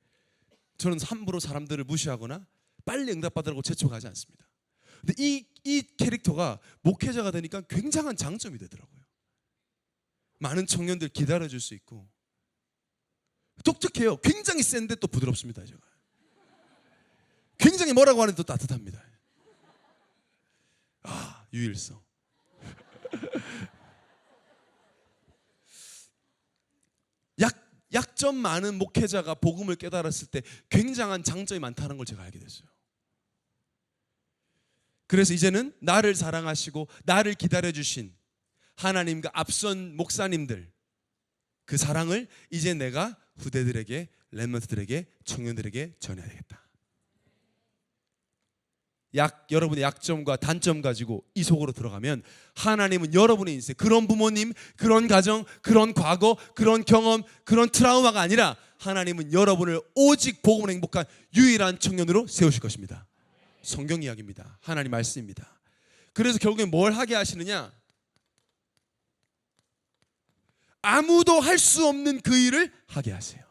저는 함부로 사람들을 무시하거나 빨리 응답받으라고 재촉하지 않습니다. 근데 이 캐릭터가 목회자가 되니까 굉장한 장점이 되더라고요. 많은 청년들 기다려줄 수 있고, 독특해요. 굉장히 센데 또 부드럽습니다. 제가 굉장히 뭐라고 하는데 또 따뜻합니다. 아, 유일성. 약점 많은 목회자가 복음을 깨달았을 때 굉장한 장점이 많다는 걸 제가 알게 됐어요. 그래서 이제는 나를 사랑하시고 나를 기다려주신 하나님과 앞선 목사님들, 그 사랑을 이제 내가 후대들에게, 렘넌트들에게, 청년들에게 전해야 되겠다. 여러분의 약점과 단점 가지고 이 속으로 들어가면 하나님은 여러분의 인생, 그런 부모님, 그런 가정, 그런 과거, 그런 경험, 그런 트라우마가 아니라 하나님은 여러분을 오직 복음으로 행복한 유일한 청년으로 세우실 것입니다. 성경 이야기입니다. 하나님 말씀입니다. 그래서 결국에 뭘 하게 하시느냐? 아무도 할 수 없는 그 일을 하게 하세요.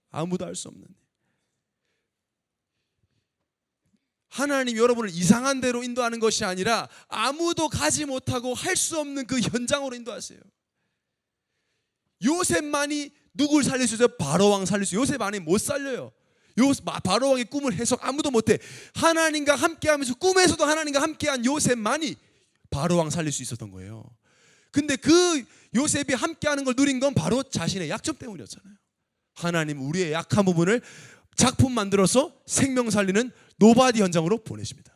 아무도 할 수 없는. 하나님 여러분을 이상한 데로 인도하는 것이 아니라 아무도 가지 못하고 할 수 없는 그 현장으로 인도하세요. 요셉만이 누굴 살릴 수 있어요? 바로왕 살릴 수 있어요. 요셉만이 못 살려요. 바로왕의 꿈을 해석 아무도 못해. 하나님과 함께하면서 꿈에서도 하나님과 함께한 요셉만이 바로왕 살릴 수 있었던 거예요. 근데 그 요셉이 함께하는 걸 누린 건 바로 자신의 약점 때문이었잖아요. 하나님 우리의 약한 부분을 작품 만들어서 생명 살리는 노바디 현장으로 보내십니다.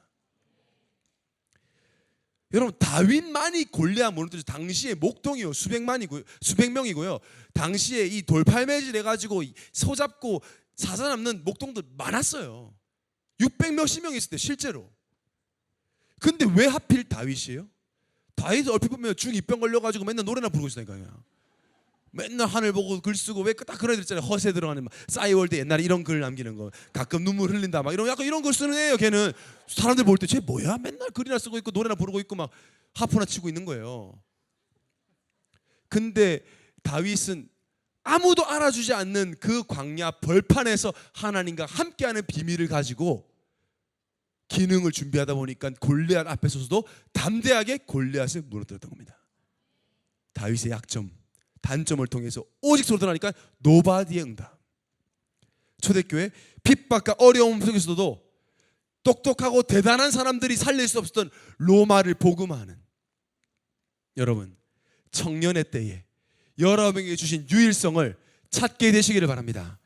여러분, 다윗만이 골리앗 무너뜨려 당시에 목동이요 수백 명이고요. 당시에 이 돌팔매질 해가지고 소 잡고 사자 잡는 목동들 많았어요. 600 몇십 명 있을 때 실제로. 근데 왜 하필 다윗이에요? 다윗 얼핏 보면 중2병 걸려가지고 맨날 노래나 부르고 있으니까요. 맨날 하늘 보고 글 쓰고 왜 딱 그런 애들 있잖아요. 허세 들어가는 막 싸이월드 옛날에 이런 글 남기는 거 가끔 눈물 흘린다 막 이런 약간 이런 글 쓰는 애예요. 걔는 사람들 볼 때 쟤 뭐야? 맨날 글이나 쓰고 있고 노래나 부르고 있고 막 하프나 치고 있는 거예요. 근데 다윗은 아무도 알아주지 않는 그 광야 벌판에서 하나님과 함께하는 비밀을 가지고 기능을 준비하다 보니까 골리앗 앞에 서서도 담대하게 골리앗을 무너뜨렸던 겁니다. 다윗의 약점, 단점을 통해서 오직 소리 들으니까 노바디의 응답. 초대교회 핍박과 어려움 속에서도 똑똑하고 대단한 사람들이 살릴 수 없었던 로마를 복음하는 여러분, 청년의 때에 여러분에게 주신 유일성을 찾게 되시기를 바랍니다.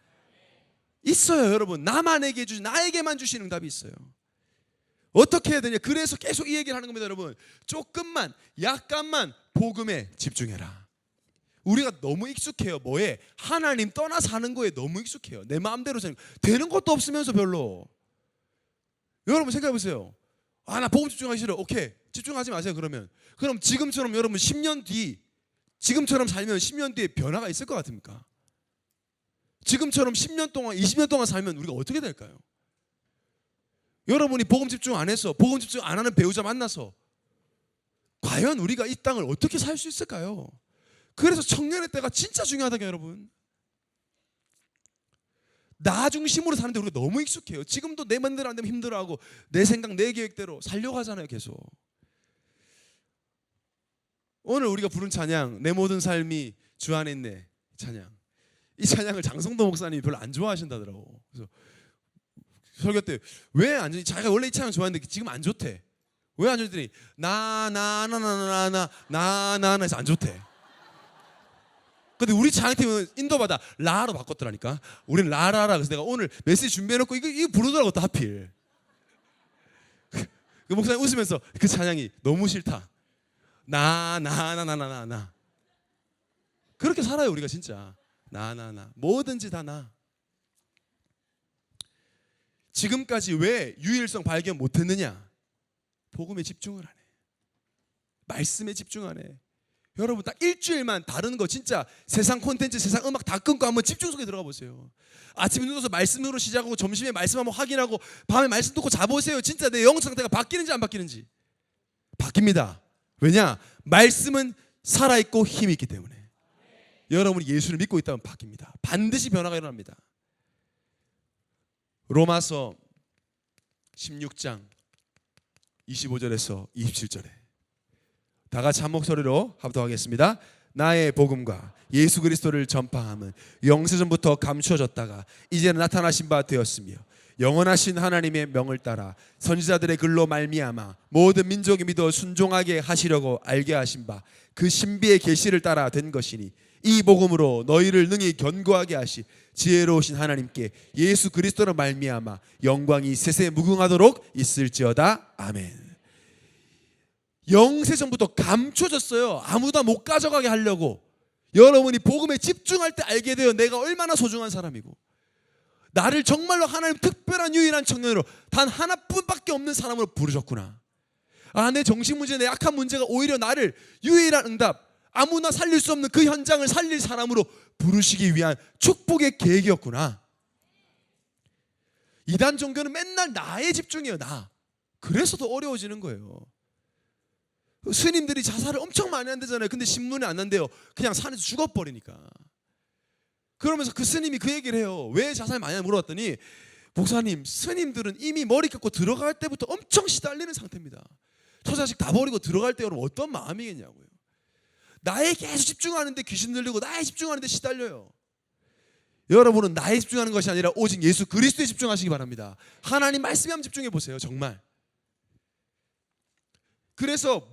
있어요. 여러분, 나만에게 주신, 나에게만 주신 응답이 있어요. 어떻게 해야 되냐? 그래서 계속 이 얘기를 하는 겁니다. 여러분, 조금만 약간만 복음에 집중해라. 우리가 너무 익숙해요. 뭐에? 하나님 떠나 사는 거에 너무 익숙해요. 내 마음대로 사는 거. 되는 것도 없으면서 별로. 여러분 생각해 보세요. 나 복음 집중하기 싫어. 오케이, 집중하지 마세요. 그럼 지금처럼 여러분 10년 뒤, 지금처럼 살면 10년 뒤에 변화가 있을 것 같습니까? 지금처럼 10년 동안 20년 동안 살면 우리가 어떻게 될까요? 여러분이 복음 집중 안 해서, 복음 집중 안 하는 배우자 만나서 과연 우리가 이 땅을 어떻게 살 수 있을까요? 그래서 청년의 때가 진짜 중요하다고요. 여러분, 나 중심으로 사는데 우리가 너무 익숙해요. 지금도 내 맘대로 안 되면 힘들어하고 내 생각 내 계획대로 살려고 하잖아요. 계속. 오늘 우리가 부른 찬양, 내 모든 삶이 주 안에 있네 찬양, 이 찬양을 장성도 목사님이 별로 안 좋아하신다더라고. 그래서 설교 때 왜 안 좋니? 자기가 원래 이 찬양 좋아했는데 지금 안 좋대. 왜 안 좋더니 나나나나나나나나 해서 안 좋대. 근데 우리 찬양팀은 인도받아 라로 바꿨더라니까. 우리는 라라라. 그래서 내가 오늘 메시지 준비해놓고 이거 부르더라고 또 하필. 그 목사님 웃으면서 그 찬양이 너무 싫다. 나나나나나나. 그렇게 살아요 우리가 진짜. 나나나 뭐든지 다 나. 지금까지 왜 유일성 발견 못했느냐? 복음에 집중을 안 해. 말씀에 집중 안 해. 여러분 딱 일주일만 다른 거 진짜 세상 콘텐츠, 세상 음악 다 끊고 한번 집중 속에 들어가 보세요. 아침에 눈 떠서 말씀으로 시작하고 점심에 말씀 한번 확인하고 밤에 말씀 듣고 자보세요. 진짜 내 영성 상태가 바뀌는지 안 바뀌는지. 바뀝니다. 왜냐? 말씀은 살아있고 힘이 있기 때문에. 여러분이 예수를 믿고 있다면 바뀝니다. 반드시 변화가 일어납니다. 로마서 16장 25절에서 27절에 다 같이 한 목소리로 합독하겠습니다. 나의 복음과 예수 그리스도를 전파함은 영세전부터 감추어졌다가 이제는 나타나신 바 되었으며 영원하신 하나님의 명을 따라 선지자들의 글로 말미암아 모든 민족이 믿어 순종하게 하시려고 알게 하신 바 그 신비의 계시를 따라 된 것이니 이 복음으로 너희를 능히 견고하게 하시 지혜로우신 하나님께 예수 그리스도로 말미암아 영광이 세세 무궁하도록 있을지어다. 아멘. 영세전부터 감춰졌어요. 아무도 못 가져가게 하려고. 여러분이 복음에 집중할 때 알게 돼요. 내가 얼마나 소중한 사람이고 나를 정말로 하나님 특별한 유일한 청년으로 단 하나뿐밖에 없는 사람으로 부르셨구나. 내 정신 문제, 내 약한 문제가 오히려 나를 유일한 응답, 아무나 살릴 수 없는 그 현장을 살릴 사람으로 부르시기 위한 축복의 계획이었구나. 이단 종교는 맨날 나에 집중해요. 나. 그래서 더 어려워지는 거예요. 스님들이 자살을 엄청 많이 한대잖아요. 근데 신문에 안 난대요. 그냥 산에서 죽어버리니까. 그러면서 그 스님이 그 얘기를 해요. 왜 자살 많이 하냐 물어봤더니 목사님, 스님들은 이미 머리 깎고 들어갈 때부터 엄청 시달리는 상태입니다. 처자식 다 버리고 들어갈 때 여러분 어떤 마음이겠냐고요. 나에 계속 집중하는데 귀신 들리고 나에 집중하는데 시달려요. 여러분은 나에 집중하는 것이 아니라 오직 예수 그리스도에 집중하시기 바랍니다. 하나님 말씀에 한번 집중해 보세요. 정말. 그래서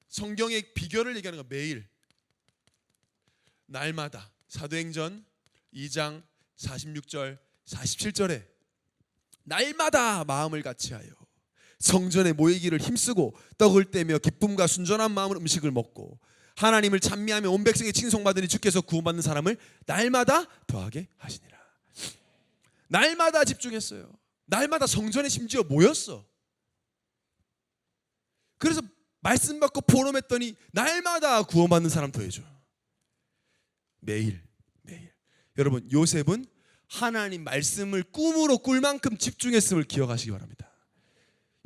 성경의 비결을 얘기하는 거 매일 날마다 사도행전 2장 46절 47절에 날마다 마음을 같이하여 성전에 모이기를 힘쓰고 떡을 떼며 기쁨과 순전한 마음으로 음식을 먹고 하나님을 찬미하며 온 백성의 칭송받으니 주께서 구원받는 사람을 날마다 더하게 하시니라. 날마다 집중했어요. 날마다 성전에 심지어 모였어. 그래서 말씀 받고 포럼했더니 날마다 구원받는 사람 더해줘. 매일. 여러분, 요셉은 하나님 말씀을 꿈으로 꿀 만큼 집중했음을 기억하시기 바랍니다.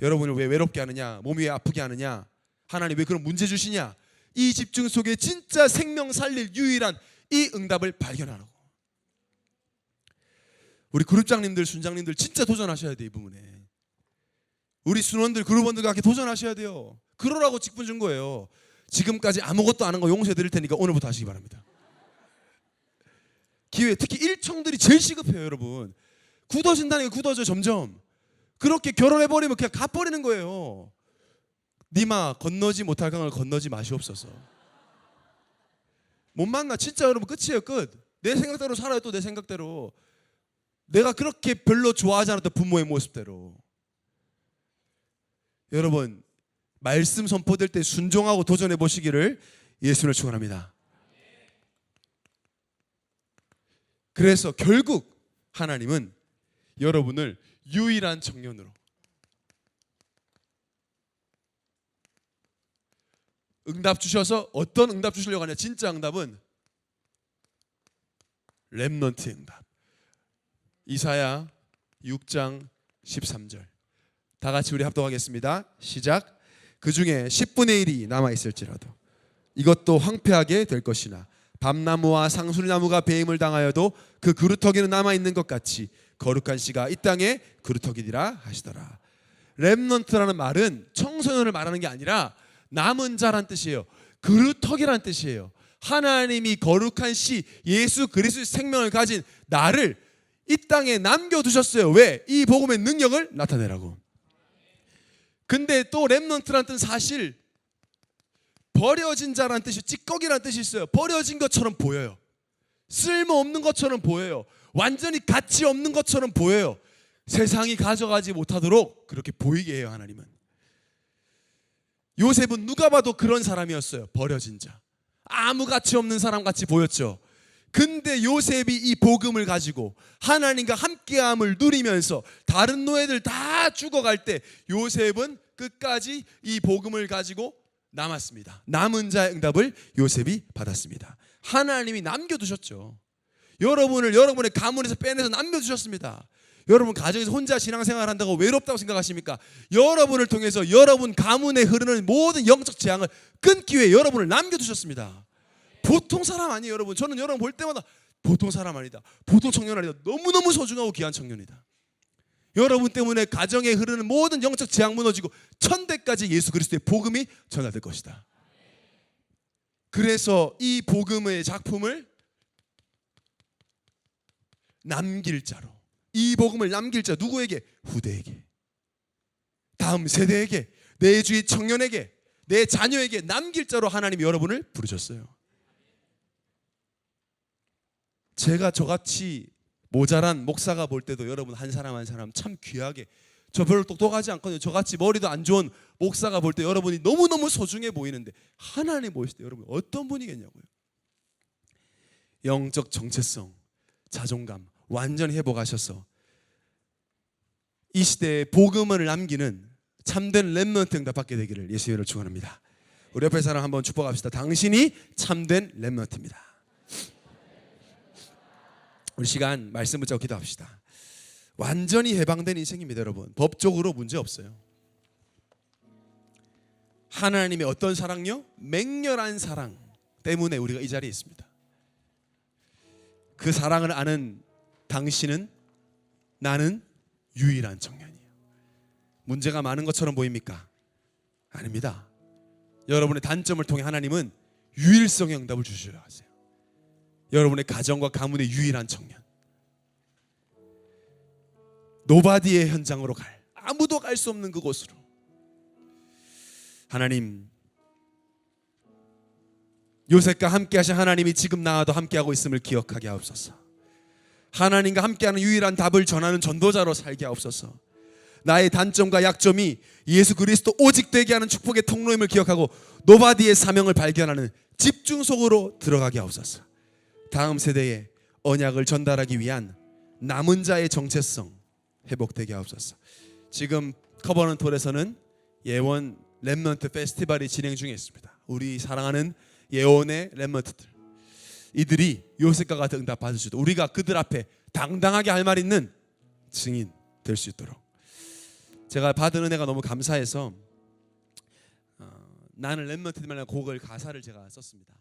여러분을 왜 외롭게 하느냐, 몸이 왜 아프게 하느냐, 하나님 왜 그런 문제 주시냐, 이 집중 속에 진짜 생명 살릴 유일한 이 응답을 발견하라고. 우리 그룹장님들, 순장님들 진짜 도전하셔야 돼. 이 부분에 우리 순원들, 그룹원들과 함께 도전하셔야 돼요. 그러라고 직분 준 거예요. 지금까지 아무것도 안 한 거 용서해 드릴 테니까 오늘부터 하시기 바랍니다. 기회, 특히 일청들이 제일 시급해요. 여러분, 굳어진다는 게 굳어져. 점점 그렇게 결혼해버리면 그냥 가버리는 거예요. 니마 건너지 못할 강을 건너지 마시옵소서. 못 만나. 진짜 여러분 끝이에요. 끝. 내 생각대로 살아요. 또 내 생각대로. 내가 그렇게 별로 좋아하지 않았던 부모의 모습대로. 여러분, 말씀 선포될 때 순종하고 도전해 보시기를 예수님을 축원합니다. 그래서 결국 하나님은 여러분을 유일한 청년으로, 응답 주셔서 어떤 응답 주시려고 하냐, 진짜 응답은 렘넌트 응답. 이사야 6장 13절 다 같이 우리 합독하겠습니다. 시작. 그 중에 10분의 1이 남아있을지라도 이것도 황폐하게 될 것이나 밤나무와 상수리나무가 배임을 당하여도 그 그루터기는 남아있는 것 같이 거룩한 씨가 이 땅에 그루터기니라 하시더라. 렘넌트라는 말은 청소년을 말하는 게 아니라 남은 자란 뜻이에요. 그루터기란 뜻이에요. 하나님이 거룩한 씨 예수 그리스도의 생명을 가진 나를 이 땅에 남겨두셨어요. 왜? 이 복음의 능력을 나타내라고. 근데 또 렘넌트란 뜻은 사실 버려진 자란 뜻이, 찌꺼기란 뜻이 있어요. 버려진 것처럼 보여요. 쓸모없는 것처럼 보여요. 완전히 가치 없는 것처럼 보여요. 세상이 가져가지 못하도록 그렇게 보이게 해요. 하나님은. 요셉은 누가 봐도 그런 사람이었어요. 버려진 자, 아무 가치 없는 사람 같이 보였죠. 근데 요셉이 이 복음을 가지고 하나님과 함께함을 누리면서 다른 노예들 다 죽어갈 때 요셉은 끝까지 이 복음을 가지고 남았습니다. 남은 자의 응답을 요셉이 받았습니다. 하나님이 남겨두셨죠. 여러분을 여러분의 가문에서 빼내서 남겨두셨습니다. 여러분 가정에서 혼자 신앙생활 한다고 외롭다고 생각하십니까? 여러분을 통해서 여러분 가문에 흐르는 모든 영적 재앙을 끊기 위해 여러분을 남겨두셨습니다. 보통 사람 아니에요. 여러분, 저는 여러분 볼 때마다 보통 사람 아니다, 보통 청년 아니다, 너무너무 소중하고 귀한 청년이다. 여러분 때문에 가정에 흐르는 모든 영적 재앙 무너지고 천대까지 예수 그리스도의 복음이 전하될 것이다. 그래서 이 복음의 작품을 남길 자로, 이 복음을 남길 자, 누구에게? 후대에게, 다음 세대에게, 내 주위 청년에게, 내 자녀에게 남길 자로 하나님이 여러분을 부르셨어요. 제가 저같이 모자란 목사가 볼 때도 여러분 한 사람 한 사람 참 귀하게, 저 별로 똑똑하지 않거든요. 저같이 머리도 안 좋은 목사가 볼 때 여러분이 너무너무 소중해 보이는데 하나님 보실 때 여러분 어떤 분이겠냐고요. 영적 정체성, 자존감 완전히 회복하셔서 이 시대에 복음을 남기는 참된 렘넌트 응답 받게 되기를 예수님을 축원합니다. 우리 옆에 사람 한번 축복합시다. 당신이 참된 렘넌트입니다. 우리 시간 말씀 붙잡고 기도합시다. 완전히 해방된 인생입니다. 여러분, 법적으로 문제 없어요. 하나님의 어떤 사랑요? 맹렬한 사랑 때문에 우리가 이 자리에 있습니다. 그 사랑을 아는 당신은, 나는 유일한 청년이에요. 문제가 많은 것처럼 보입니까? 아닙니다. 여러분의 단점을 통해 하나님은 유일성의 응답을 주셔야 하세요. 여러분의 가정과 가문의 유일한 청년, 노바디의 현장으로 갈, 아무도 갈 수 없는 그곳으로 하나님, 요셉과 함께 하신 하나님이 지금 나와도 함께하고 있음을 기억하게 하옵소서. 하나님과 함께하는 유일한 답을 전하는 전도자로 살게 하옵소서. 나의 단점과 약점이 예수 그리스도 오직 되게 하는 축복의 통로임을 기억하고 노바디의 사명을 발견하는 집중 속으로 들어가게 하옵소서. 다음 세대에 언약을 전달하기 위한 남은 자의 정체성 회복되게 하옵소서. 지금 커버넌트 홀에서는 예원 렘넌트 페스티벌이 진행 중에 있습니다. 우리 사랑하는 예원의 렘넌트들, 이들이 요셉과 같은 응답 받을 수 있도록 우리가 그들 앞에 당당하게 할 말 있는 증인 될 수 있도록, 제가 받은 은혜가 너무 감사해서 나는 렘넌트들만의 곡을 가사를 제가 썼습니다.